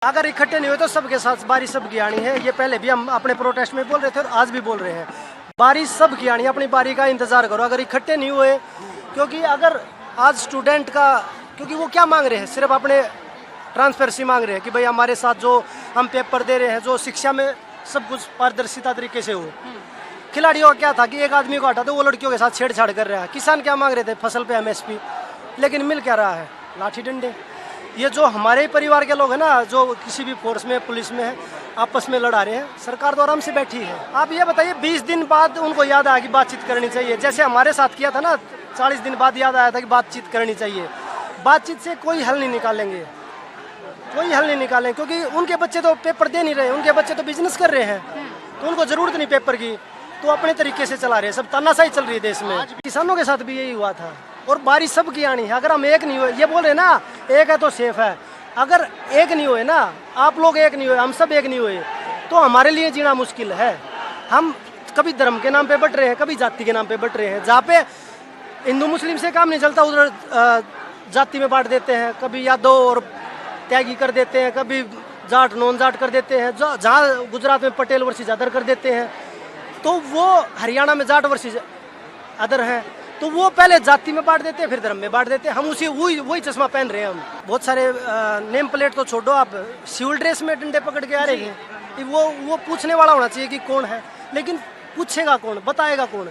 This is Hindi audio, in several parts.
अगर इकट्ठे नहीं हुए तो सबके साथ बारिश सबकी आनी है। ये पहले भी हम अपने प्रोटेस्ट में बोल रहे थे और आज भी बोल रहे हैं, बारिश सबकी आनी है, अपनी बारी का इंतजार करो। अगर इकट्ठे नहीं हुए, क्योंकि अगर आज स्टूडेंट का, क्योंकि वो क्या मांग रहे हैं, सिर्फ अपने ट्रांसपेरेंसी मांग रहे हैं कि भाई हमारे साथ जो हम पेपर दे रहे हैं, जो शिक्षा में सब कुछ पारदर्शिता तरीके से हो। खिलाड़ियों का क्या था कि एक आदमी को हटा दो, वो लड़कियों के साथ छेड़छाड़ कर रहा है। किसान क्या मांग रहे थे, फसल पे MSP, लेकिन मिल क्या रहा है, लाठी डंडे। ये जो हमारे ही परिवार के लोग हैं ना, जो किसी भी फोर्स में, पुलिस में है, आपस में लड़ा रहे हैं, सरकार तो आराम से बैठी है। आप ये बताइए, 20 दिन बाद उनको याद आया कि बातचीत करनी चाहिए, जैसे हमारे साथ किया था ना, 40 दिन बाद याद आया था कि बातचीत करनी चाहिए। बातचीत से कोई हल नहीं निकालेंगे, कोई हल नहीं निकालेंगे, क्योंकि उनके बच्चे तो पेपर दे नहीं रहे, उनके बच्चे तो बिजनेस कर रहे हैं, तो उनको जरूरत नहीं पेपर की, तो अपने तरीके से चला रहे हैं। सब तानाशाही चल रही है देश में। किसानों के साथ भी यही हुआ था। और बारिश सबकी आनी है। अगर हम एक नहीं हुए, ये बोल रहे ना एक है तो सेफ है, अगर एक नहीं हुए ना, आप लोग एक नहीं हुए, हम सब एक नहीं हुए, तो हमारे लिए जीना मुश्किल है। हम कभी धर्म के नाम पे बट रहे हैं, कभी जाति के नाम पे बट रहे हैं। जहाँ पे हिंदू मुस्लिम से काम नहीं चलता, उधर जाति में बांट देते हैं, कभी यादव और त्यागी कर देते हैं, कभी जाट नॉन जाट कर देते हैं। जहाँ गुजरात में पटेल वर्सेस अदर कर देते हैं, तो वो हरियाणा में जाट वर्सेस अदर हैं, तो वो पहले जाति में बांट देते हैं, फिर धर्म में बांट देते हैं। हम उसी वही चश्मा पहन रहे हैं। हम बहुत सारे नेम प्लेट तो छोड़ो, आप सिविल ड्रेस में डंडे पकड़ के आ रहे हैं। वो पूछने वाला होना चाहिए कि कौन है, लेकिन पूछेगा कौन, बताएगा कौन?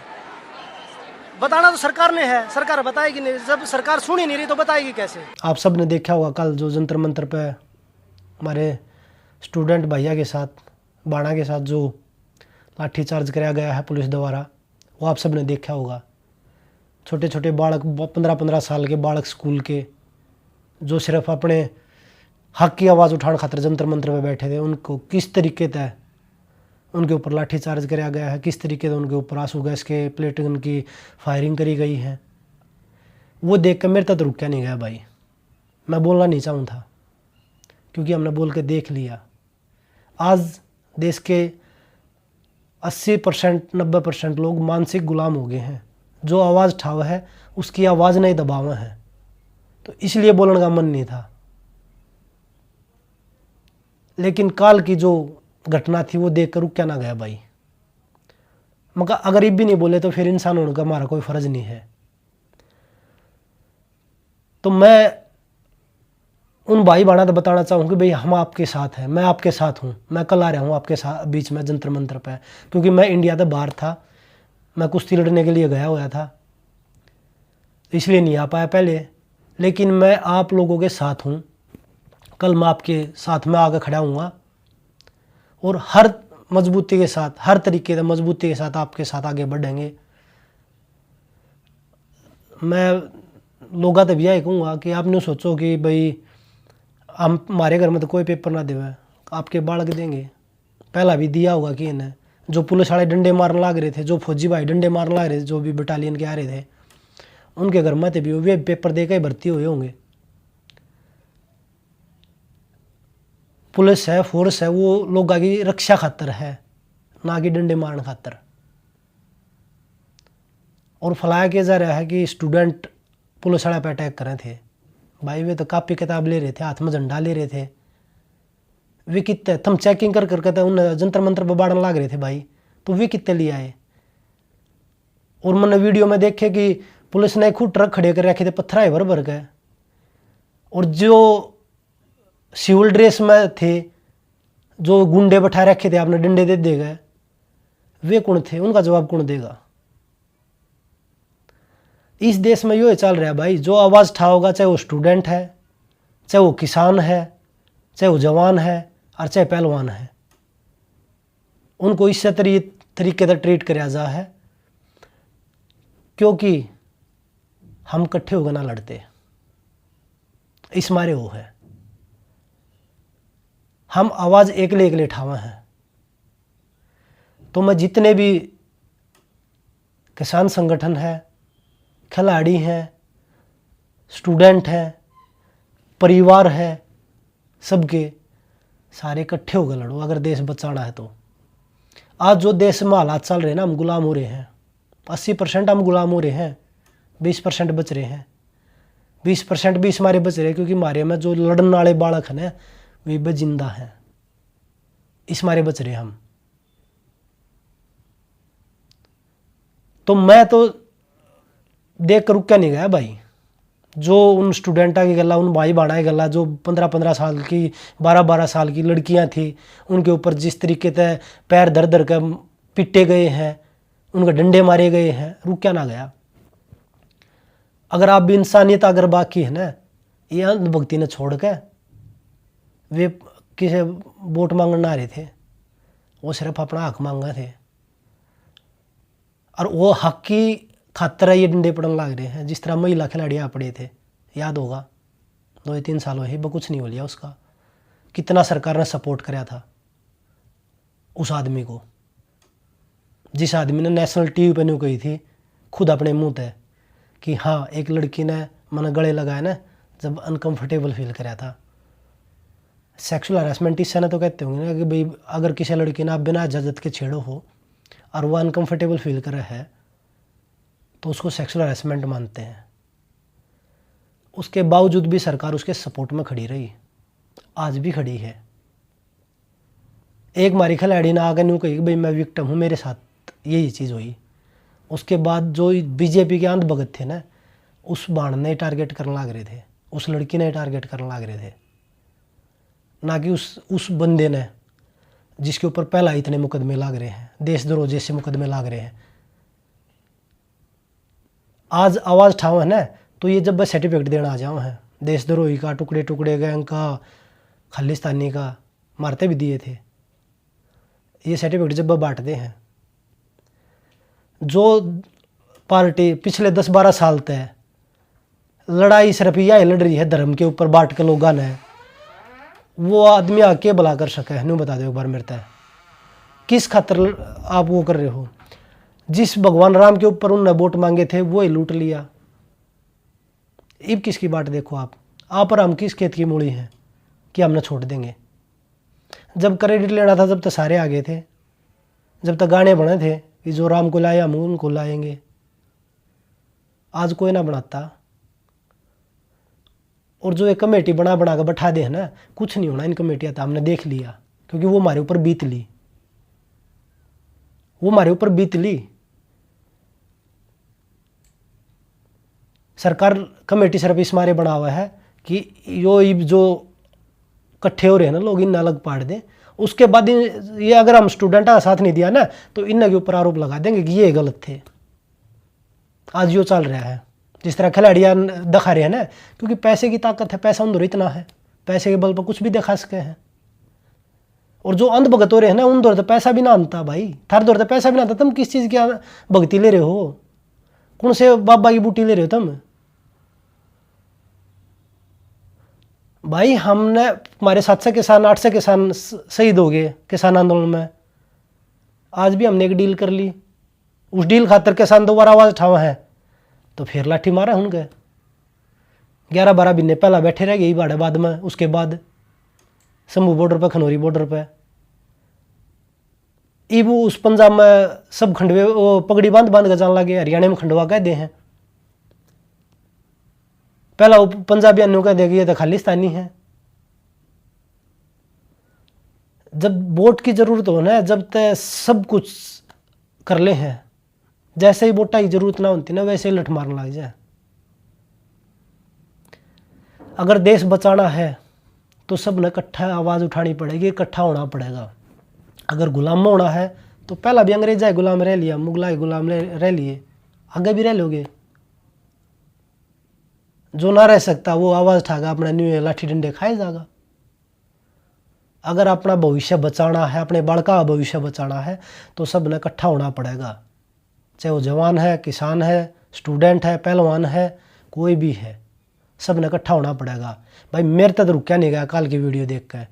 बताना तो सरकार ने है, सरकार बताएगी नहीं। जब सरकार सुन ही नहीं रही तो बताएगी कैसे? आप सब ने देखा होगा कल जो जंतर मंतर पे हमारे स्टूडेंट भैया के साथ, बाणा के साथ जो लाठीचार्ज कराया गया है पुलिस द्वारा, वो आप सब ने देखा होगा। छोटे छोटे बालक, 15-15 साल के बालक स्कूल के, जो सिर्फ अपने हक की आवाज़ उठाने खातिर जंतर मंतर में बैठे थे, उनको किस तरीके से उनके ऊपर लाठीचार्ज कराया गया है, किस तरीके से उनके ऊपर आंसू गैस के प्लेट गन की फायरिंग करी गई है, वो देख कर मेरे तक रुका नहीं गया भाई। मैं बोलना नहीं चाहूँ था, क्योंकि हमने बोल के देख लिया। आज देश के 80% 90% लोग मानसिक गुलाम हो गए हैं। जो आवाज़ ठाव है उसकी आवाज़ नहीं दबावा है, तो इसलिए बोलने का मन नहीं था। लेकिन काल की जो घटना थी वो देख कर रुक क्या ना गया भाई। मगर अगर ये भी नहीं बोले तो फिर इंसान होने का हमारा कोई फ़र्ज नहीं है। तो मैं उन भाई बहना तो बताना चाहूँ कि भाई हम आपके साथ हैं, मैं आपके साथ हूँ। मैं कल आ रहा हूँ आपके साथ बीच में जंतर मंतर पे, क्योंकि मैं इंडिया से बाहर था, मैं कुश्ती लड़ने के लिए गया हुआ था, इसलिए नहीं आ पाया पहले। लेकिन मैं आप लोगों के साथ हूँ। कल मैं आपके साथ में आकर खड़ा हूँगा और हर मजबूती के साथ, हर तरीके से मजबूती के साथ आपके साथ आगे बढ़ेंगे। मैं लोग तो भैया कहूँगा कि आपने सोचो कि भाई हम हमारे घर में तो कोई पेपर ना देवे, आपके बालक देंगे। पहला भी दिया होगा कि इन्हें जो पुलिस वाले डंडे मारने लग रहे थे, जो फौजी भाई डंडे मारने लग रहे थे, जो भी बटालियन के आ रहे थे, उनके घर में भी वे पेपर दे के भर्ती हुए होंगे। पुलिस है, फोर्स है, वो लोगों की रक्षा खातर है, ना कि डंडे मारने खातर। और फलाया किया जा रहा है कि स्टूडेंट पुलिस वाला पे अटैक कर रहे थे। भाई वे तो कापी किताब ले रहे थे, हाथ में झंडा ले रहे थे। वे कितने तुम चेकिंग कर करके उन जंतर मंतर पर बाड़न लाग रहे थे भाई, तो वे कितने लिए आए? और मैंने वीडियो में देखे कि पुलिस ने खुद ट्रक खड़े कर रखे थे, पत्थर भर भर गए। और जो सिविल ड्रेस में थे, जो गुंडे बैठा रखे थे, आपने डंडे दे दे गए, वे कौन थे? उनका जवाब कौन देगा? इस देश में यो चल रहा है भाई। जो आवाज़ उठा होगा, चाहे वो स्टूडेंट है, चाहे वो किसान है, चाहे वो जवान है, और चाहे पहलवान है, उनको इस तरीके से ट्रीट किया जा है, क्योंकि हम इकट्ठे होकर ना लड़ते, इस मारे वो है। हम आवाज़ एकले एकले उठावा हैं। तो मैं जितने भी किसान संगठन है, खिलाड़ी हैं, स्टूडेंट हैं, परिवार है, सबके सारे इकट्ठे होकर लड़ो अगर देश बचाना है तो। आज जो देश में हालात चल रहे हैं ना, हम गुलाम हो रहे हैं। 80% हम गुलाम हो रहे हैं, 20% बच रहे हैं। 20% भी हमारे बच रहे हैं, क्योंकि हमारे में जो लड़ने वाले बालक हैं ना, वे बजिंदा हैं, इस मारे बच रहे हम। तो मैं तो देख कर रुक क्या नहीं गया भाई। जो उन स्टूडेंटा की गला, उन भाई बहना की गला, जो 15-15 साल की 12-12 साल की लड़कियां थी, उनके ऊपर जिस तरीके से पैर धर धर कर पिटे गए हैं, उनके डंडे मारे गए हैं, रुक क्या ना गया। अगर आप भी इंसानियत अगर बाकी है ना, ये अंधभक्ति ने छोड़ के वे किसी वोट मांगने ना रहे थे, वो सिर्फ अपना हक मांगा थे। और वो हक की खातर ये डंडे पड़ने लग रहे हैं। जिस तरह महिला खिलाड़ियाँ पड़े थे, याद होगा 2-3 साल हुए, वो कुछ नहीं हो लिया उसका। कितना सरकार ने सपोर्ट कराया था उस आदमी को, जिस आदमी ने नेशनल टीवी पर न्यू कही थी खुद अपने मुंह पे कि हाँ, एक लड़की ने मन गले लगाया ना जब अनकंफर्टेबल फील कराया था। सेक्सुअल हरासमेंट इससे ना तो कहते होंगे ना कि भाई अगर किसी लड़की ने आप बिना इजाज़त के छेड़ो हो और वह अनकंफर्टेबल फील कर रहा है तो उसको सेक्सुअल हरासमेंट मानते हैं। उसके बावजूद भी सरकार उसके सपोर्ट में खड़ी रही, आज भी खड़ी है। एक मारी खिलाड़ी ने आगे न्यू कही भाई मैं विक्टिम हूँ, मेरे साथ यही चीज़ हुई। उसके बाद जो बीजेपी के अंधभगत थे ना, उस बाण ने टारगेट करने लग रहे थे, उस लड़की ने टारगेट करने लग रहे थे, ना कि उस बंदे ने जिसके ऊपर पहला इतने मुकदमे लग रहे हैं, देशद्रोह जैसे मुकदमे लग रहे हैं। आज आवाज़ ठाव है ना, तो ये जब सर्टिफिकेट देना आ जाओ है देशद्रोही का, टुकड़े टुकड़े गैंग का, खालिस्तानी का, मारते भी दिए थे, ये सर्टिफिकेट जब बांटते हैं। जो पार्टी पिछले 10-12 साल तक लड़ाई सिर्फ यह लड़ रही है धर्म के ऊपर बांट के लोगों ने, वो आदमी आके भला कर सके है, नहीं बता दो एक बार मेरे तय किस खातर आप वो कर रहे हो। जिस भगवान राम के ऊपर उनने वोट मांगे थे वो ही लूट लिया। अब किसकी बात देखो आप और हम किस खेत की मूली हैं कि हमने छोड़ देंगे। जब क्रेडिट लेना था जब तक सारे आगे थे, जब तक गाने बने थे कि जो राम को लाया हम उनको लाएंगे, आज कोई ना बनाता। और जो एक कमेटी बना के बैठा दे है ना, कुछ नहीं होना इन कमेटियाँ, तो हमने देख लिया क्योंकि वो हमारे ऊपर बीत ली, वो हमारे ऊपर बीत ली। सरकार कमेटी सिर्फ इस मारे बना हुआ है कि जो इकट्ठे हो रहे हैं ना लोग, इन अलग पाड़ दें। उसके बाद ये अगर हम स्टूडेंट का साथ नहीं दिया ना तो इनके ऊपर आरोप लगा देंगे कि ये गलत थे। आज यो चल रहा है, जिस तरह खिलाड़ियाँ दिखा रहे हैं ना, क्योंकि पैसे की ताकत है, पैसा उन इतना है, पैसे के बल पर कुछ भी दिखा सके हैं। और जो अंधभगत हो रहे हैं ना, उन दौर तो पैसा भी ना आता भाई, थार दौर तो पैसा भी ना आता। तुम किस चीज़ की भक्ति ले रहे हो, कौन से बाबा की बूटी ले रहे हो तुम भाई। हमने हमारे 700 किसान 800 किसान शहीद हो गए किसान आंदोलन में, आज भी हमने एक डील कर ली, उस डील खातर किसान दोबारा आवाज़ उठावा है तो फिर लाठी मारा उनके। 11-12 महीने पहला बैठे रह गए बाड़े बाद में, उसके बाद शंभू बॉर्डर पर, खनौरी बॉर्डर पर। इब उस पंजाब में सब खंडवे वो पगड़ी बांध के जान लगे, हरियाणा में खंडवा कह दे हैं। पहला वो पंजाबी अन्यों कह देगी ये तो खालिस्तानी है। जब वोट की जरूरत हो ना, जब तक सब कुछ कर ले हैं, जैसे ही वोटा की जरूरत ना होती ना वैसे ही लठ मारने लग जाए। अगर देश बचाना है तो सब ने इकट्ठा आवाज़ उठानी पड़ेगी, इकट्ठा होना पड़ेगा। अगर गुलाम होना है तो पहला भी अंग्रेजा गुलाम रह लिया, मुगला गुलाम रह लिए, आगे भी रह लोगे। जो ना रह सकता वो आवाज़ उठागा, अपना न्यू लाठी डंडे खाए जाएगा। अगर अपना भविष्य बचाना है, अपने बालका का भविष्य बचाना है तो सब ने इकट्ठा होना पड़ेगा, चाहे वो जवान है, किसान है, स्टूडेंट है, पहलवान है, कोई भी है, सब ने इकट्ठा होना पड़ेगा। भाई मेरे तक रुका नहीं गया काल की वीडियो देख कर,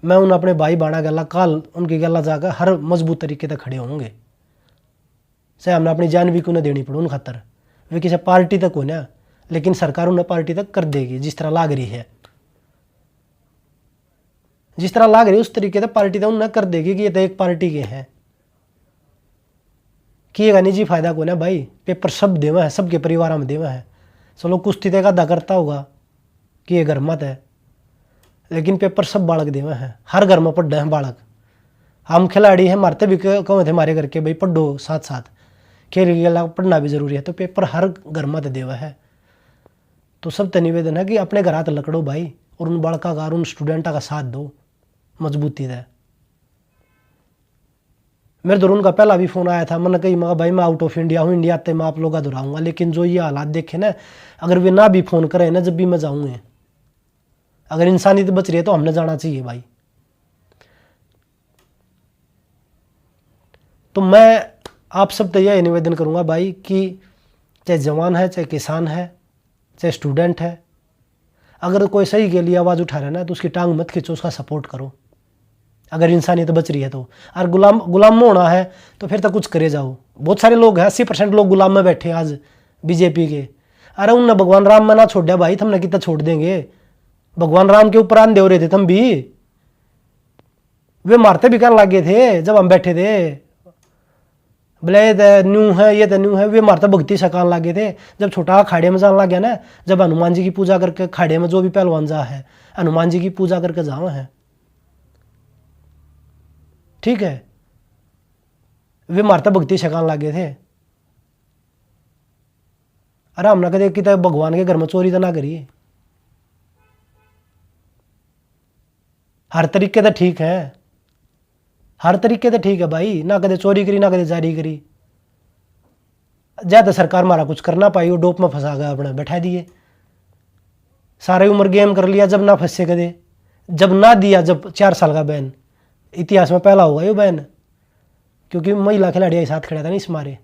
मैं उन अपने भाई बाणा गला काल उनकी गला जाकर हर मजबूत तरीके तक खड़े होंगे, चाहे हमने अपनी जान भी क्यों ना देनी पड़े उन खातर। वे किसी पार्टी तक हो ना, लेकिन सरकार उन्हें पार्टी तक कर देगी जिस तरह लाग रही है, जिस तरह लाग रही है उस तरीके से पार्टी तक उन्हें कर देगी कि ये तो एक पार्टी के हैं। किएगा निजी फायदा को ना भाई, पेपर सब देवा है, सबके परिवार में देवा है। चलो कुश्ती तक आधा करता होगा कि ये घर मत है, लेकिन पेपर सब बालक देवे हैं, हर घर में पढ़े हैं बालक। हम खिलाड़ी हैं, मारते भी कहो थे हमारे घर के भाई पढ़ो साथ साथ, खेल के पढ़ना भी जरूरी है, तो पेपर हर घर में तो देवा है। तो सब तो निवेदन है कि अपने घर हाथ लकड़ो भाई, और उन बालका का और उन स्टूडेंटा का साथ दो मजबूती से। मेरे दौर उनका पहला भी फोन आया था, मैंने कही मैं भाई मैं आउट ऑफ इंडिया हूँ, इंडिया आते मैं आप लोग का दोहराऊंगा, लेकिन जो ये हालात देखे ना, अगर वे ना भी फोन करें ना जब भी मैं जाऊँगे, अगर इंसानियत बच रही है तो हमने जाना चाहिए भाई। तो मैं आप सब तो यह निवेदन करूँगा भाई कि चाहे जवान है, चाहे किसान है, चाहे स्टूडेंट है, अगर कोई सही के लिए आवाज़ उठा रहा है ना तो उसकी टांग मत खींचो, उसका सपोर्ट करो, अगर इंसानियत बच रही है तो। और गुलाम होना है तो फिर तो कुछ करे जाओ। बहुत सारे लोग हैं, 80% लोग गुलाम में बैठे हैं आज बीजेपी के। अरे उनने भगवान राम में ना छोड़ा भाई, तुमने कितना छोड़ देंगे? भगवान राम के ऊपर आन दे रहे थे तुम भी, वे मारते भी करने लगे थे जब हम बैठे थे, बोले ये न्यू है, ये तो न्यू है, वे मारता भक्ति सकान लगे थे। जब छोटा खाड़े में जाने लग गया ना, जब हनुमान जी की पूजा करके खाड़े में जो भी पहलवान जा है, हनुमान जी की पूजा करके जाओ है, ठीक है, वे मारता भक्ति सकान लगे थे। अरे हमने कदे कि भगवान के घर में चोरी तो ना करिए, हर तरीके तो ठीक है, हर तरीके तो ठीक है भाई, ना कदे चोरी करी ना कदे जारी करी। ज्यादा सरकार हमारा कुछ करना पाई, वो डोप में फंसा गया अपने बैठा दिए, सारी उम्र गेम कर लिया, जब ना फंसे कदे, जब ना दिया, जब 4 साल का बैन, इतिहास में पहला होगा ये बैन, क्योंकि महिला खिलाड़ी साथ खड़ा था नहीं इस मारे।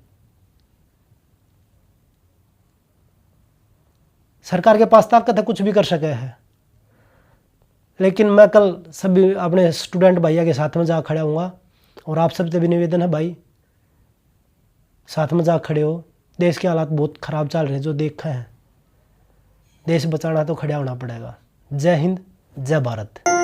सरकार के पास ताकत है, कुछ भी कर सके है, लेकिन मैं कल सभी अपने स्टूडेंट भैया के साथ में जा खड़ा हूँगा, और आप सबसे भी निवेदन है भाई साथ में जा खड़े हो। देश के हालात बहुत ख़राब चल रहे हैं जो देखा है, देश बचाना तो खड़ा होना पड़ेगा। जय हिंद, जय भारत।